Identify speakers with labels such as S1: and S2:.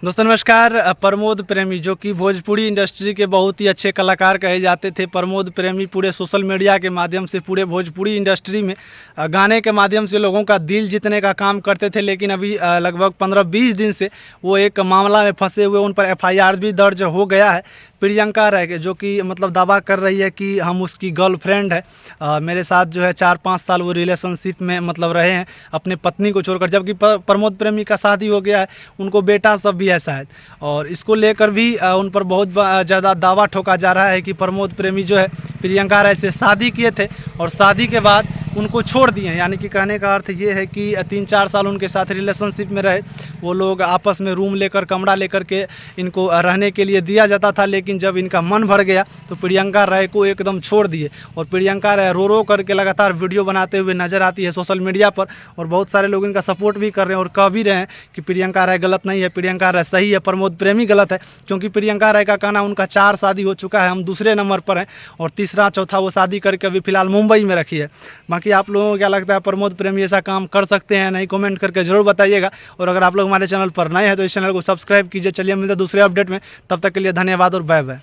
S1: दोस्तों नमस्कार। प्रमोद प्रेमी जो कि भोजपुरी इंडस्ट्री के बहुत ही अच्छे कलाकार कहे जाते थे। प्रमोद प्रेमी पूरे सोशल मीडिया के माध्यम से पूरे भोजपुरी इंडस्ट्री में गाने के माध्यम से लोगों का दिल जीतने का काम करते थे। लेकिन अभी लगभग 15-20 दिन से वो एक मामला में फंसे हुए, उन पर एफआईआर भी दर्ज हो गया है। प्रियंका रह जो कि मतलब दावा कर रही है कि हम उसकी गर्लफ्रेंड है। मेरे साथ जो है 4-5 साल वो रिलेशनशिप में मतलब रहे हैं अपने पत्नी को छोड़कर, जबकि प्रमोद प्रेमी का शादी हो गया है, उनको बेटा सब भी है शायद। और इसको लेकर भी उन पर बहुत ज़्यादा दावा ठोका जा रहा है कि प्रमोद प्रेमी जो है प्रियंका राय से शादी किए थे और शादी के बाद उनको छोड़ दिए। यानी कि कहने का अर्थ ये है कि 3-4 साल उनके साथ रिलेशनशिप में रहे, वो लोग आपस में रूम लेकर कमरा लेकर के इनको रहने के लिए दिया जाता था। लेकिन जब इनका मन भर गया तो प्रियंका राय को एकदम छोड़ दिए। और प्रियंका राय रो रो करके लगातार वीडियो बनाते हुए नज़र आती है सोशल मीडिया पर, और बहुत सारे लोग इनका सपोर्ट भी कर रहे हैं और कह भी रहे हैं कि प्रियंका राय गलत नहीं है, प्रियंका राय सही है, प्रमोद प्रेमी गलत है। क्योंकि प्रियंका राय का कहना उनका 4 शादी हो चुका है, हम दूसरे नंबर पर हैं, और तीसरा चौथा वो शादी करके अभी फ़िलहाल मुंबई में रखी है। बाकी आप लोगों को क्या लगता है, प्रमोद प्रेमी ऐसा काम कर सकते हैं नहीं? कमेंट करके ज़रूर बताइएगा। और अगर आप लोग हमारे चैनल पर नए हैं तो इस चैनल को सब्सक्राइब कीजिए। चलिए मिलते हैं दूसरे अपडेट में, तब तक के लिए धन्यवाद और बाय बाय।